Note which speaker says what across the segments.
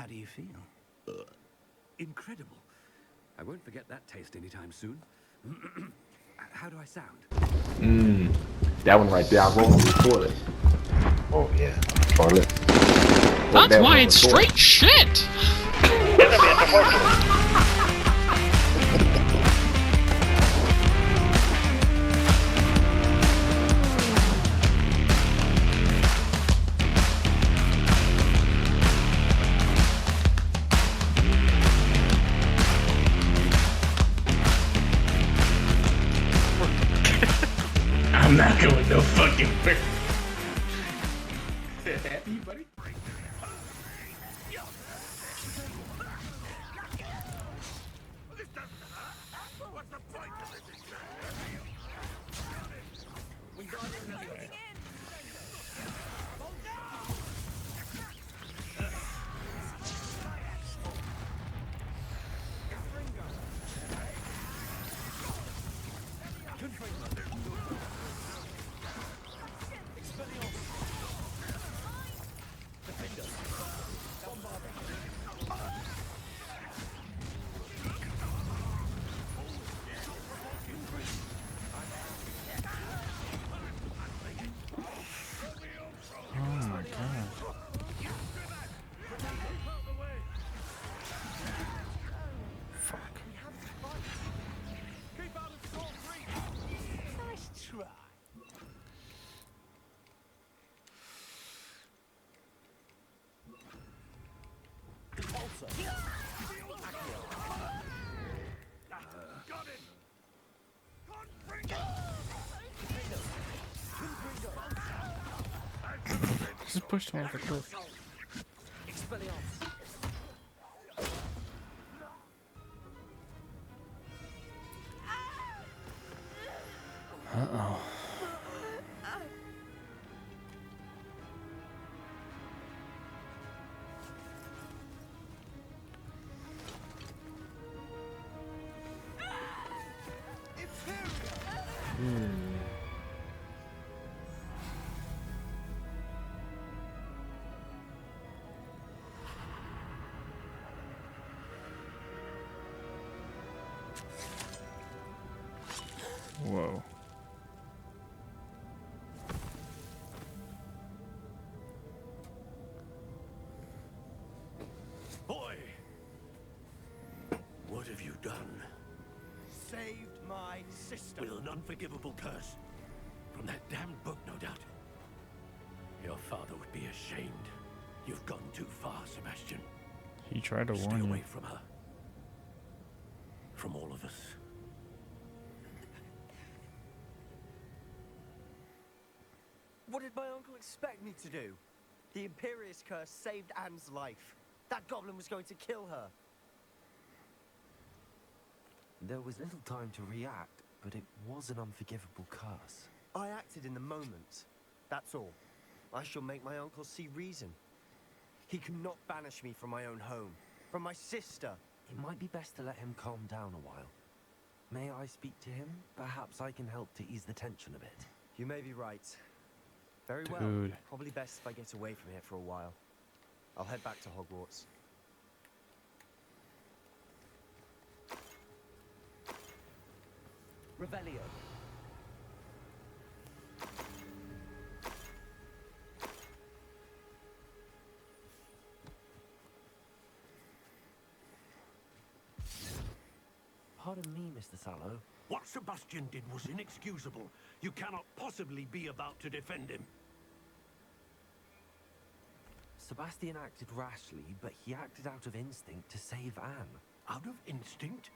Speaker 1: How do you feel?
Speaker 2: Incredible. I won't forget that taste anytime soon. How do I sound?
Speaker 3: That one right there, I wrote on the toilet.
Speaker 1: Oh, yeah.
Speaker 3: Toilet.
Speaker 4: That's why it's straight shit!
Speaker 1: I'm not going no fucking way. Happy, buddy?
Speaker 4: Just pushed him off the cliff. Uh-oh. Whoa.
Speaker 2: Boy! What have you done?
Speaker 5: Saved my sister.
Speaker 2: With an unforgivable curse. From that damned book, no doubt. Your father would be ashamed. You've gone too far, Sebastian.
Speaker 4: He tried to
Speaker 2: Stay
Speaker 4: warn
Speaker 2: away
Speaker 4: you.
Speaker 2: from her. From all of us.
Speaker 5: What did my uncle expect me to do? The Imperious curse saved Anne's life. That goblin was going to kill her.
Speaker 6: There was little time to react, but it was an unforgivable curse.
Speaker 5: I acted in the moment. That's all. I shall make my uncle see reason. He cannot banish me from my own home, from my sister.
Speaker 6: It might be best to let him calm down a while. May I speak to him? Perhaps I can help to ease the tension a bit.
Speaker 5: You may be right. Very well.
Speaker 4: Dude.
Speaker 5: Probably best if I get away from here for a while. I'll head back to Hogwarts. Revelio.
Speaker 6: Pardon me, Mr. Sallow.
Speaker 2: What Sebastian did was inexcusable. You cannot possibly be about to defend him.
Speaker 6: Sebastian acted rashly, but he acted out of instinct to save Anne.
Speaker 2: Out of instinct?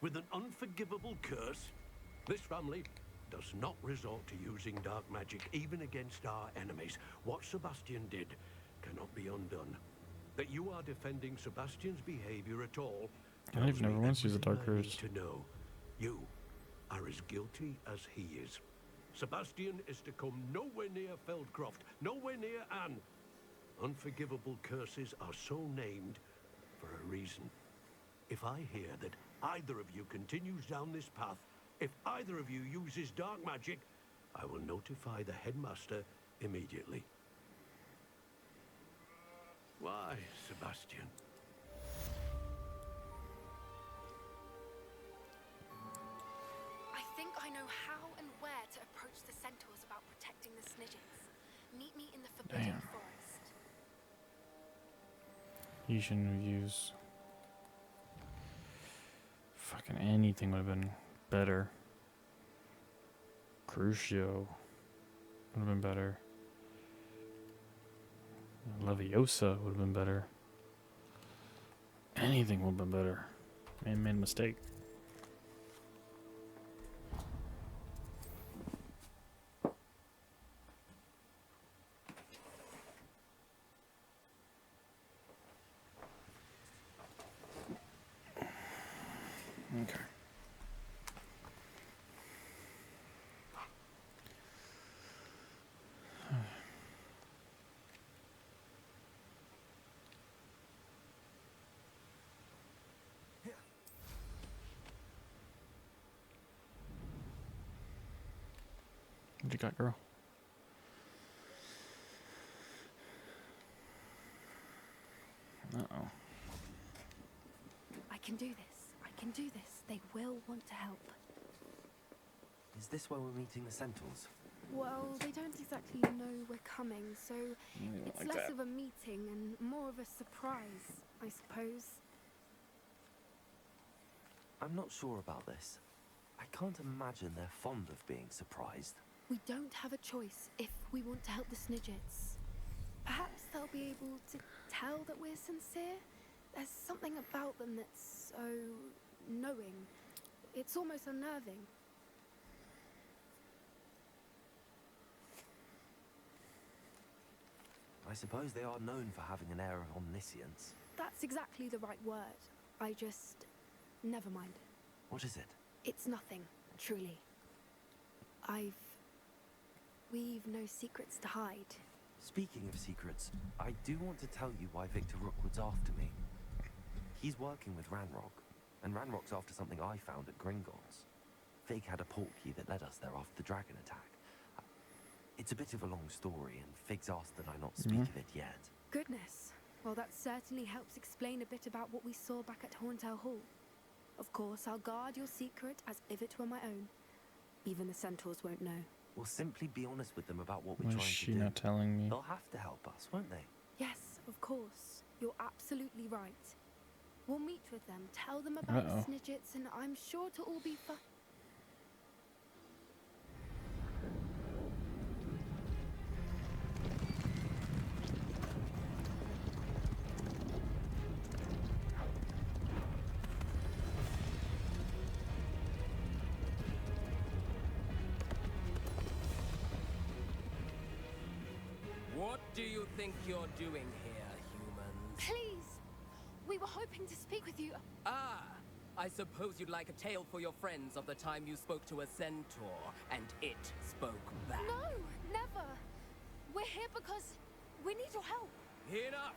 Speaker 2: With an unforgivable curse? This family does not resort to using dark magic even against our enemies. What Sebastian did cannot be undone. That you are defending Sebastian's behavior at all
Speaker 4: I've never once used a dark
Speaker 2: everything I
Speaker 4: curse.
Speaker 2: need to know. You are as guilty as he is. Sebastian is to come nowhere near Feldcroft, nowhere near Anne. Unforgivable curses are so named for a reason. If I hear that either of you continues down this path, if either of you uses dark magic, I will notify the headmaster immediately. Why, Sebastian?
Speaker 7: think I know how and where to approach the centaurs about protecting the Snidgets. Meet me in the Forbidden
Speaker 4: Damn.
Speaker 7: Forest.
Speaker 4: You shouldn't have used. Fucking anything would have been better. Crucio would have been better. Leviosa would have been better. Anything would have been better. Man made a mistake. Okay. What you got, girl? Uh-oh.
Speaker 7: I can do this. I can do this. They will want to help.
Speaker 6: Is this where we're meeting the Centaurs?
Speaker 7: Well, they don't exactly know we're coming, so it's
Speaker 4: like
Speaker 7: less
Speaker 4: that.
Speaker 7: of a meeting and more of a surprise, I suppose.
Speaker 6: I'm not sure about this. I can't imagine they're fond of being surprised.
Speaker 7: We don't have a choice if we want to help the Snidgets. Perhaps they'll be able to tell that we're sincere. There's something about them that's so knowing. It's almost unnerving.
Speaker 6: I suppose they are known for having an air of omniscience.
Speaker 7: That's exactly the right word. I just... never mind.
Speaker 6: What is it?
Speaker 7: It's nothing, truly. We've no secrets to hide.
Speaker 6: Speaking of secrets, I do want to tell you why Victor Rookwood's after me. He's working with Ranrock, and Ranrock's after something I found at Gringotts. Fig had a portkey that led us there after the dragon attack. It's a bit of a long story, and Fig's asked that I not speak of it yet.
Speaker 7: Goodness. Well, that certainly helps explain a bit about what we saw back at Horntail Hall. Of course, I'll guard your secret as if it were my own. Even the centaurs won't know.
Speaker 6: We'll simply be honest with them about what we're
Speaker 4: Why is
Speaker 6: trying
Speaker 4: she
Speaker 6: to do.
Speaker 4: not telling me?
Speaker 6: They'll have to help us, won't they?
Speaker 7: Yes, of course. You're absolutely right. We'll meet with them, tell them about
Speaker 4: Uh-oh.
Speaker 7: the Snidgets, and I'm sure to all be fine.
Speaker 8: What do you think you're doing here, humans?
Speaker 7: Please! We were hoping to speak with you.
Speaker 8: Ah, I suppose you'd like a tale for your friends of the time you spoke to a centaur, and it spoke back.
Speaker 7: No, never. We're here because we need your help.
Speaker 8: Enough!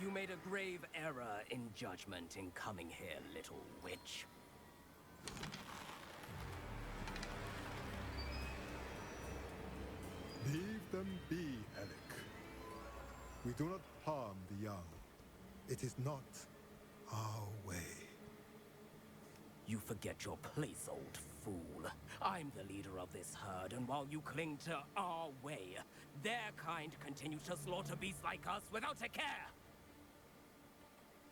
Speaker 8: You made a grave error in judgment in coming here, little witch.
Speaker 9: Leave them be, Alec. We do not harm the young. It is not our way.
Speaker 8: You forget your place, old fool. I'm the leader of this herd, and while you cling to our way, their kind continue to slaughter beasts like us without a care.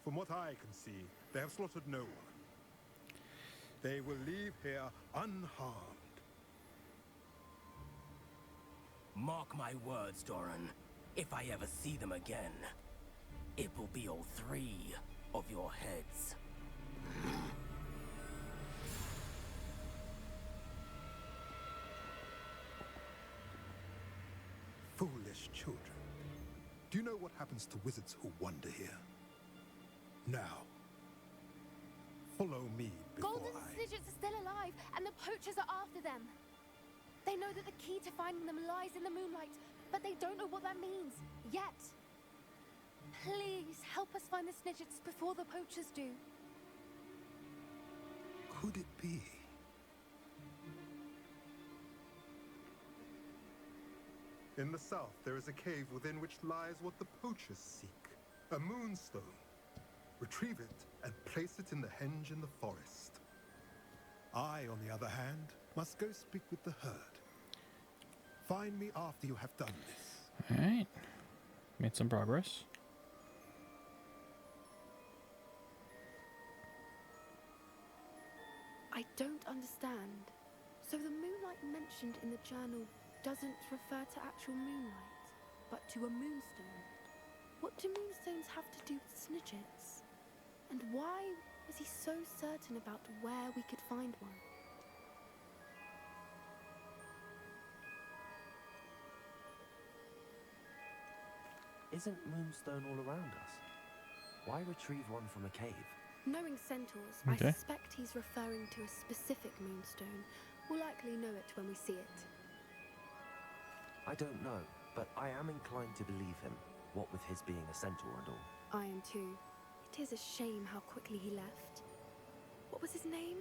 Speaker 9: From what I can see, they have slaughtered no one. They will leave here unharmed.
Speaker 8: Mark my words, Doran. If I ever see them again, it will be all 3 of your heads.
Speaker 9: Foolish children. Do you know what happens to wizards who wander here? Now, follow me before
Speaker 7: Golden Snidgets are still alive, and the poachers are after them. They know that the key to finding them lies in the moonlight, but they don't know what that means, yet. Please, help us find the Snidgets before the poachers do.
Speaker 9: Could it be? In the south, there is a cave within which lies what the poachers seek. A moonstone. Retrieve it and place it in the henge in the forest. I, on the other hand, must go speak with the herd. Find me after you have done this.
Speaker 4: Alright. Made some progress.
Speaker 7: I don't understand. So the moonlight mentioned in the journal doesn't refer to actual moonlight, but to a moonstone. What do moonstones have to do with snidgets? And why was he so certain about where we could find one?
Speaker 6: Isn't Moonstone all around us? Why retrieve one from a cave?
Speaker 7: Knowing centaurs,
Speaker 4: Okay.
Speaker 7: I suspect he's referring to a specific moonstone. We'll likely know it when we see it.
Speaker 6: I don't know, but I am inclined to believe him, what with his being a centaur and all.
Speaker 7: I am too. It is a shame how quickly he left. What was his name?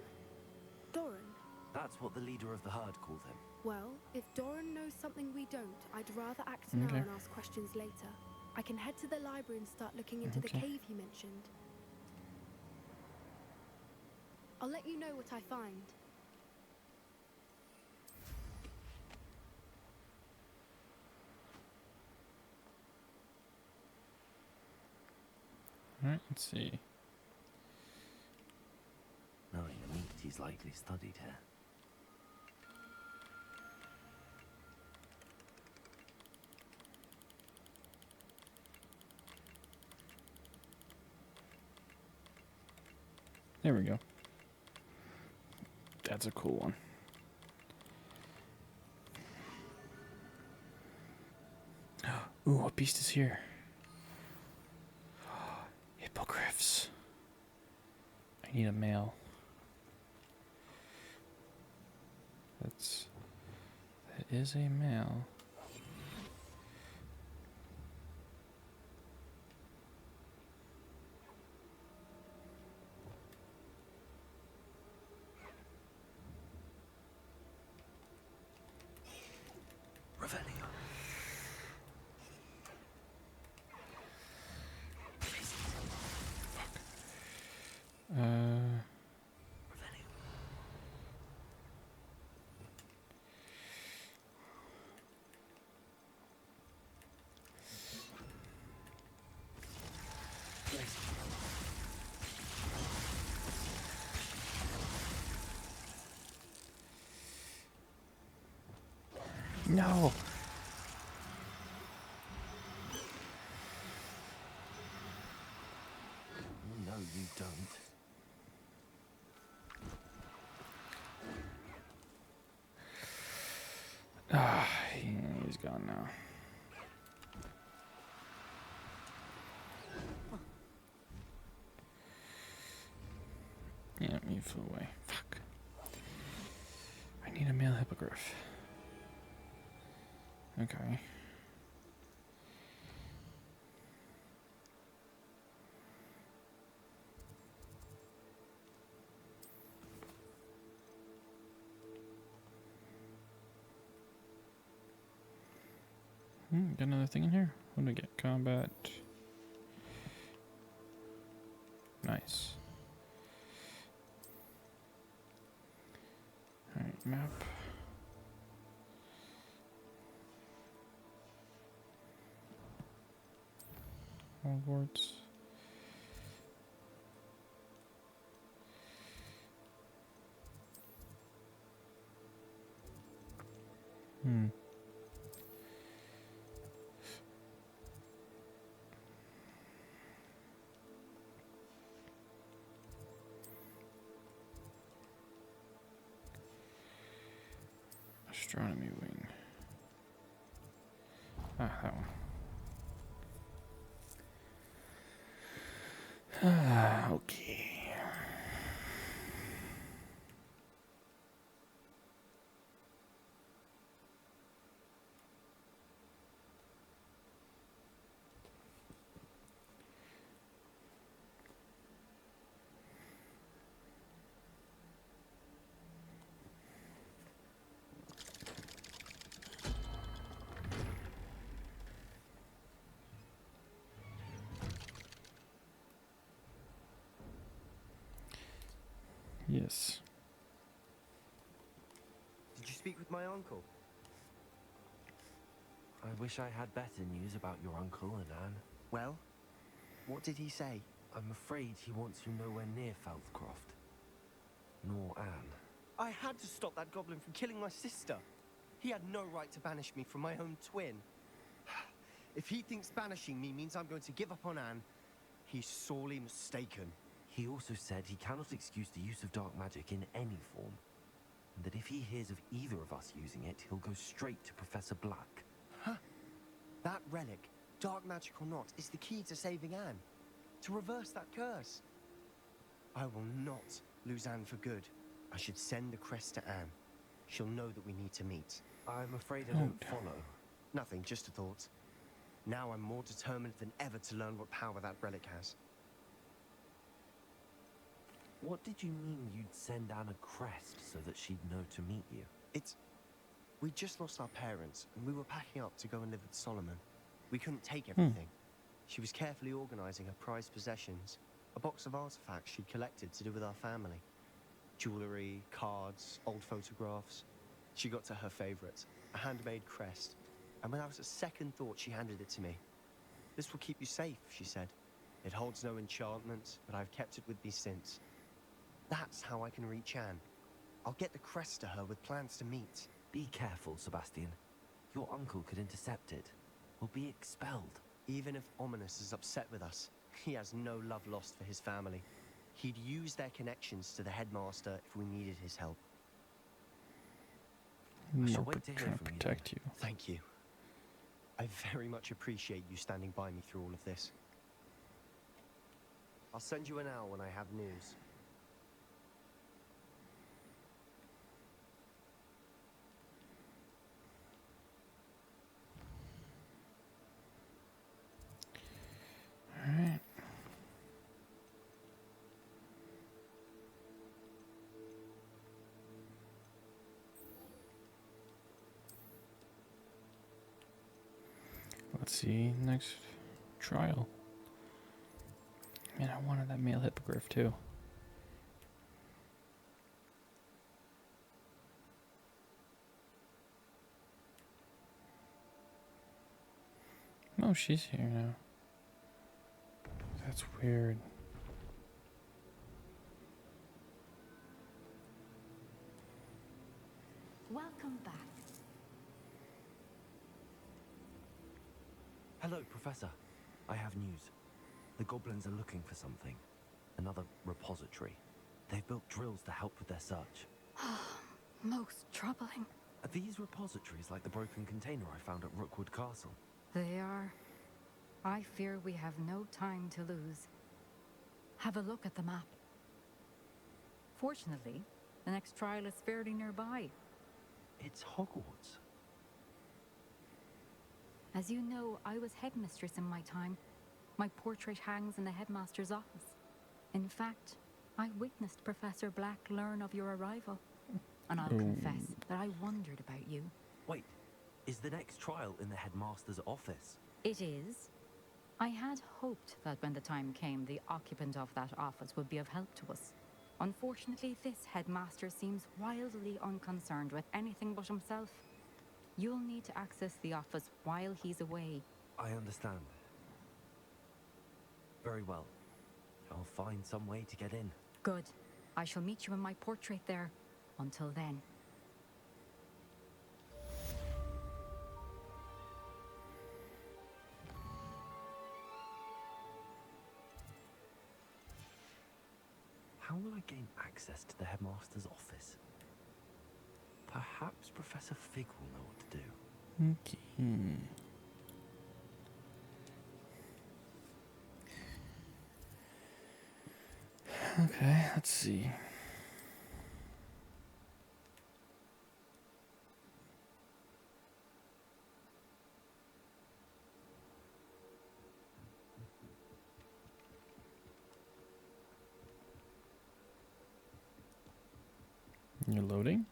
Speaker 7: Doran.
Speaker 6: That's what the leader of the herd called him.
Speaker 7: Well, if Doran knows something we don't, I'd rather act now
Speaker 4: Okay.
Speaker 7: and ask questions later. I can head to the library and start looking into the
Speaker 4: Okay.
Speaker 7: cave you mentioned. I'll let you know what I find.
Speaker 4: Alright, let's see.
Speaker 6: Knowing the meat, he's likely studied here.
Speaker 4: There we go. That's a cool one. Ooh, what beast is here? Hippogriffs. I need a male. That is a male.
Speaker 6: Revelio.
Speaker 4: No.
Speaker 6: No, you don't.
Speaker 4: Ah, he's gone now. Yeah, he flew away. Fuck. I need a male hippogriff. Okay. Got another thing in here? What do I get? Combat. Nice. Alright, map. Hogwarts. Astronomy wing. Ah, that one. Ah, okay. Yes.
Speaker 5: speak with my uncle?
Speaker 6: I wish I had better news about your uncle and Anne.
Speaker 5: Well, what did he say?
Speaker 6: I'm afraid he wants you nowhere near Feldcroft. Nor Anne.
Speaker 5: I had to stop that goblin from killing my sister. He had no right to banish me from my own twin. If he thinks banishing me means I'm going to give up on Anne, he's sorely mistaken.
Speaker 6: He also said he cannot excuse the use of dark magic in any form, and that if he hears of either of us using it, he'll go straight to Professor Black.
Speaker 5: Huh? That relic, dark magic or not, is the key to saving Anne. To reverse that curse. I will not lose Anne for good. I should send the crest to Anne. She'll know that we need to meet.
Speaker 6: I'm afraid I don't follow.
Speaker 5: Nothing, just a thought. Now I'm more determined than ever to learn what power that relic has.
Speaker 6: What did you mean you'd send Anne a crest so that she'd know to meet you?
Speaker 5: We just lost our parents, and we were packing up to go and live with Solomon. We couldn't take everything. She was carefully organizing her prized possessions, a box of artifacts she'd collected to do with our family. Jewelry, cards, old photographs. She got to her favorite, a handmade crest, and without a second thought, she handed it to me. This will keep you safe, she said. It holds no enchantment, but I've kept it with me since. That's how I can reach Anne. I'll get the crest to her with plans to meet.
Speaker 6: Be careful, Sebastian. Your uncle could intercept it, or be expelled.
Speaker 5: Even if Ominous is upset with us, he has no love lost for his family. He'd use their connections to the headmaster if we needed his help.
Speaker 6: I shall
Speaker 4: We're
Speaker 6: wait to hear
Speaker 4: trying to
Speaker 6: from you.
Speaker 4: protect you.
Speaker 5: Thank you. I very much appreciate you standing by me through all of this. I'll send you an hour when I have news.
Speaker 4: Alright. Let's see next trial. Man, I wanted that male hippogriff too. Oh, she's here now. That's weird.
Speaker 7: Welcome back.
Speaker 6: Hello, Professor. I have news. The goblins are looking for something. Another repository. They've built drills to help with their search.
Speaker 7: Most troubling.
Speaker 6: Are these repositories like the broken container I found at Rookwood Castle?
Speaker 10: They are. I fear we have no time to lose. Have a look at the map. Fortunately, the next trial is fairly nearby.
Speaker 6: It's Hogwarts.
Speaker 10: As you know, I was headmistress in my time. My portrait hangs in the headmaster's office. In fact, I witnessed Professor Black learn of your arrival. And I'll confess that I wondered about you.
Speaker 6: Wait, is the next trial in the headmaster's office?
Speaker 10: It is. I had hoped that when the time came, the occupant of that office would be of help to us. Unfortunately, this headmaster seems wildly unconcerned with anything but himself. You'll need to access the office while he's away.
Speaker 6: I understand. Very well. I'll find some way to get in.
Speaker 10: Good. I shall meet you in my portrait there. Until then.
Speaker 6: How will I gain access to the headmaster's office? Perhaps Professor Fig will know what to do.
Speaker 4: Okay. Okay, let's see. You're loading?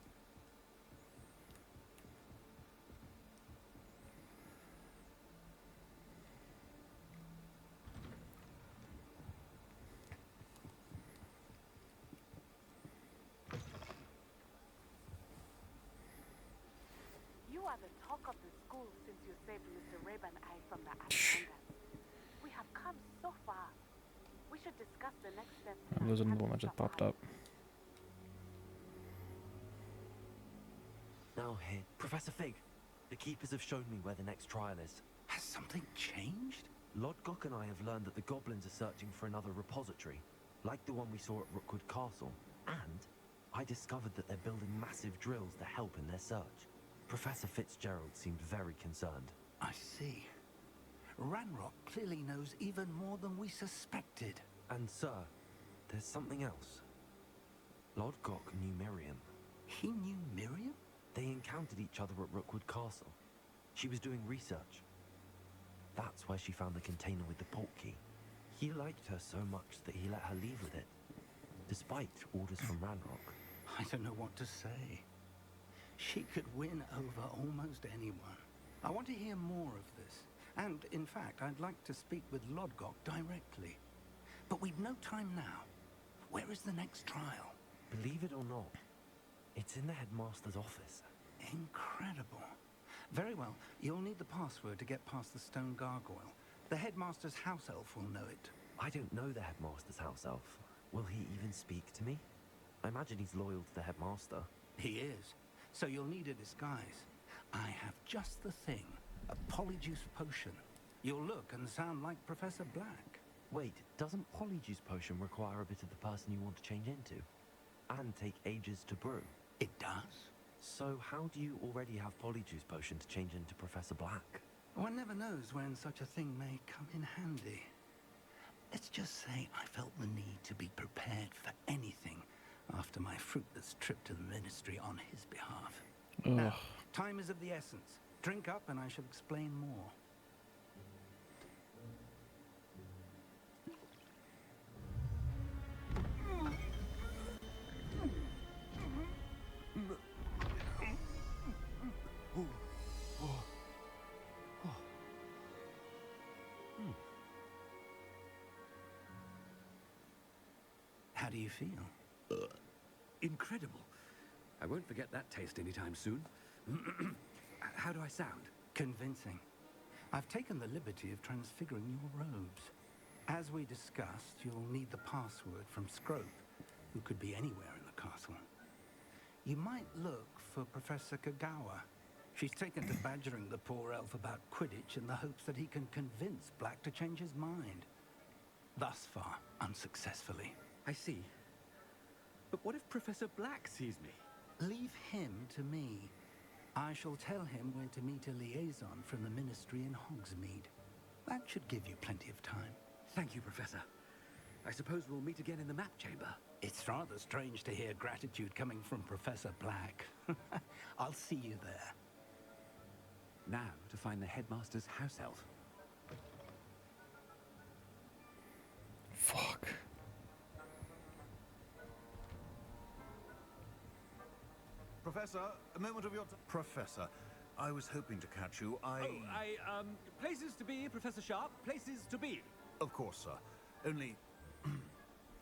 Speaker 11: of the school since you saved Mr. Raven Eye from the Alamanders. We have come so far. We should discuss the next steps.
Speaker 4: There's another one that just popped up.
Speaker 6: Now here, Professor Fig. The Keepers have shown me where the next trial is.
Speaker 12: Has something changed?
Speaker 6: Lodgok and I have learned that the goblins are searching for another repository, like the one we saw at Rookwood Castle. And I discovered that they're building massive drills to help in their search. Professor Fitzgerald seemed very concerned.
Speaker 12: I see. Ranrock clearly knows even more than we suspected.
Speaker 6: And sir, there's something else. Lodgok knew Miriam.
Speaker 12: He knew Miriam?
Speaker 6: They encountered each other at Rookwood Castle. She was doing research. That's where she found the container with the port key. He liked her so much that he let her leave with it, despite orders from Ranrock.
Speaker 12: I don't know what to say. She could win over almost anyone. I want to hear more of this. And, in fact, I'd like to speak with Lodgok directly. But we've no time now. Where is the next trial?
Speaker 6: Believe it or not, it's in the headmaster's office.
Speaker 12: Incredible. Very well. You'll need the password to get past the stone gargoyle. The headmaster's house elf will know it.
Speaker 6: I don't know the headmaster's house elf. Will he even speak to me? I imagine he's loyal to the headmaster.
Speaker 12: He is. So you'll need a disguise. I have just the thing. A polyjuice potion. You'll look and sound like Professor Black.
Speaker 6: Wait, doesn't polyjuice potion require a bit of the person you want to change into? And take ages to brew?
Speaker 12: It does.
Speaker 6: So how do you already have polyjuice potion to change into Professor Black?
Speaker 12: One never knows when such a thing may come in handy. Let's just say I felt the need to be prepared for anything after my fruitless trip to the ministry on his behalf.
Speaker 4: Ugh.
Speaker 12: Now, time is of the essence. Drink up and I shall explain more. How do you feel?
Speaker 13: Incredible. I won't forget that taste anytime soon. How do I sound?
Speaker 12: Convincing. I've taken the liberty of transfiguring your robes. As we discussed, you'll need the password from Scrope, who could be anywhere in the castle. You might look for Professor Kagawa. She's taken to badgering the poor elf about Quidditch in the hopes that he can convince Black to change his mind. Thus far, unsuccessfully.
Speaker 13: I see. But what if Professor Black sees me?
Speaker 12: Leave him to me. I shall tell him where to meet a liaison from the ministry in Hogsmeade. That should give you plenty of time.
Speaker 13: Thank you, Professor. I suppose we'll meet again in the map chamber.
Speaker 12: It's rather strange to hear gratitude coming from Professor Black. I'll see you there.
Speaker 13: Now to find the headmaster's house elf.
Speaker 4: Fuck.
Speaker 14: Professor, a moment of your time. Professor, I was hoping to catch you.
Speaker 13: Places to be, Professor Sharp. Places to be.
Speaker 14: Of course, sir. Only,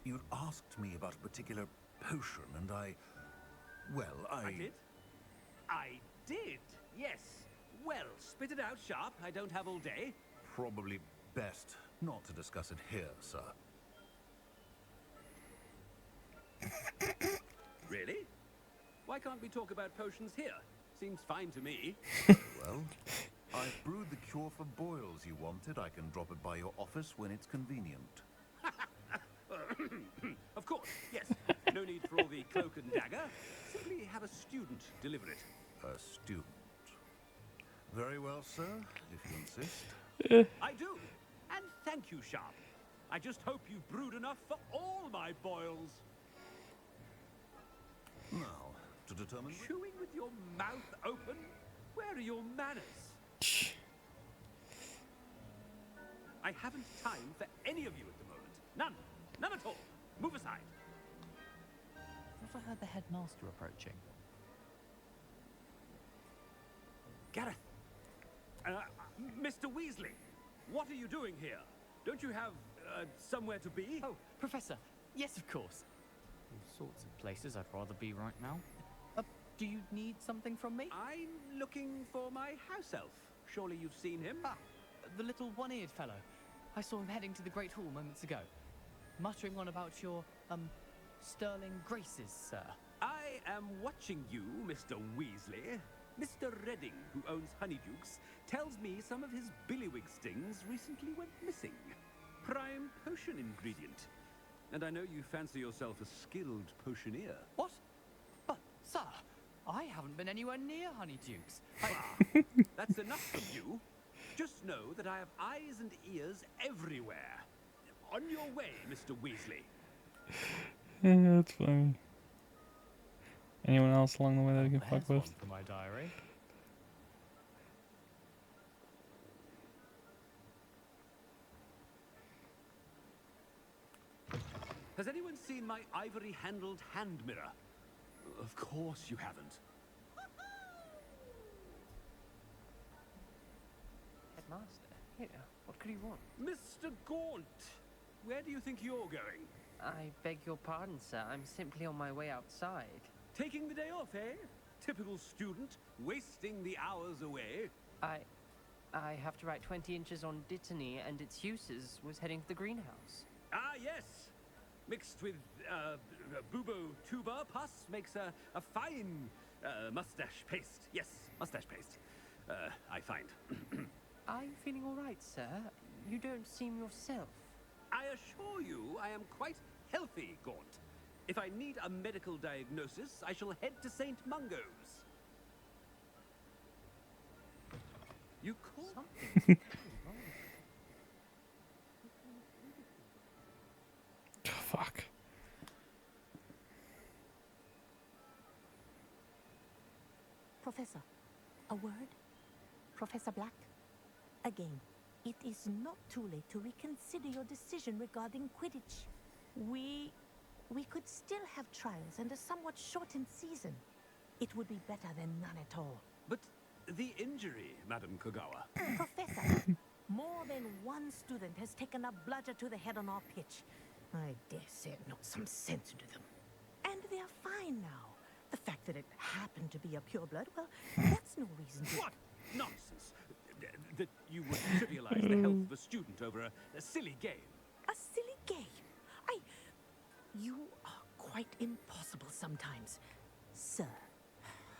Speaker 14: you'd asked me about a particular potion, and I
Speaker 13: did? I did, yes. Well, spit it out, Sharp. I don't have all day.
Speaker 14: Probably best not to discuss it here, sir.
Speaker 13: Really? Why can't we talk about potions here? Seems fine to me.
Speaker 14: Well, I've brewed the cure for boils you wanted. I can drop it by your office when it's convenient.
Speaker 13: Of course, yes. No need for all the cloak and dagger. Simply have a student deliver it.
Speaker 14: A student. Very well, sir, if you insist.
Speaker 13: I do. And thank you, Sharp. I just hope you brewed enough for all my boils.
Speaker 14: Now, to determine...
Speaker 13: Chewing with your mouth open? Where are your manners? I haven't time for any of you at the moment. None. None at all. Move aside.
Speaker 15: Have I heard the headmaster approaching?
Speaker 13: Gareth. Mr. Weasley, what are you doing here? Don't you have somewhere to be?
Speaker 15: Oh, Professor. Yes, of course. All sorts of places I'd rather be right now. Do you need something from me?
Speaker 13: I'm looking for my house elf. Surely you've seen him?
Speaker 15: Ah, the little one-eared fellow. I saw him heading to the Great Hall moments ago, muttering on about your, sterling graces, sir.
Speaker 13: I am watching you, Mr. Weasley. Mr. Redding, who owns Honeydukes, tells me some of his billywig stings recently went missing. Prime potion ingredient. And I know you fancy yourself a skilled potioneer.
Speaker 15: What? But, sir, I haven't been anywhere near Honeydukes.
Speaker 13: That's enough from you. Just know that I have eyes and ears everywhere. On your way, Mr. Weasley.
Speaker 4: Yeah, that's funny. Anyone else along the way that I can
Speaker 15: There's
Speaker 4: fuck with?
Speaker 15: one for my diary.
Speaker 13: Has anyone seen my ivory-handled hand mirror? Of course you haven't.
Speaker 16: Headmaster, here, what could you want?
Speaker 13: Mr. Gaunt, where do you think you're going?
Speaker 16: I beg your pardon, sir. I'm simply on my way outside.
Speaker 13: Taking the day off, eh? Typical student, wasting the hours away.
Speaker 16: I have to write 20 inches on Dittany and its uses. Was heading to the greenhouse.
Speaker 13: Ah, yes. Mixed with, bubo tuber pus makes a fine, mustache paste. Yes, mustache paste. I find.
Speaker 16: Are you feeling all right, sir? You don't seem yourself.
Speaker 13: I assure you I am quite healthy, Gaunt. If I need a medical diagnosis, I shall head to St. Mungo's. You call
Speaker 16: something?
Speaker 4: Fuck.
Speaker 17: Professor, a word? Professor Black? Again, it is not too late to reconsider your decision regarding Quidditch. We could still have trials and a somewhat shortened season. It would be better than none at all.
Speaker 13: But the injury, Madam Kogawa.
Speaker 17: Professor, more than one student has taken a bludger to the head on our pitch. I dare say it knocked some sense into them. And they are fine now. The fact that it happened to be a pureblood, well, that's no reason to...
Speaker 13: What nonsense! That you would trivialize the health of a student over a silly game.
Speaker 17: A silly game? You are quite impossible sometimes. Sir,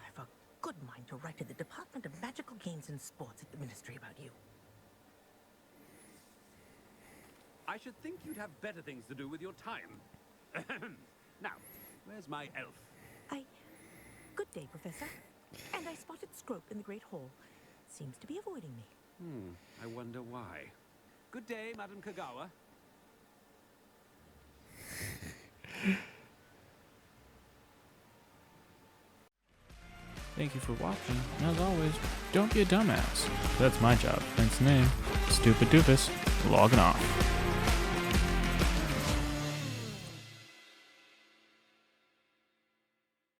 Speaker 17: I've a good mind to write to the Department of Magical Games and Sports at the Ministry about you.
Speaker 13: I should think you'd have better things to do with your time. Now, where's my elf?
Speaker 17: Good day, Professor. And I spotted Scrope in the Great Hall. Seems to be avoiding me.
Speaker 13: I wonder why. Good day, Madam Kogawa.
Speaker 4: Thank you for watching, and as always, don't be a dumbass. That's my job. Hence the name, Stupid Doofus, logging off.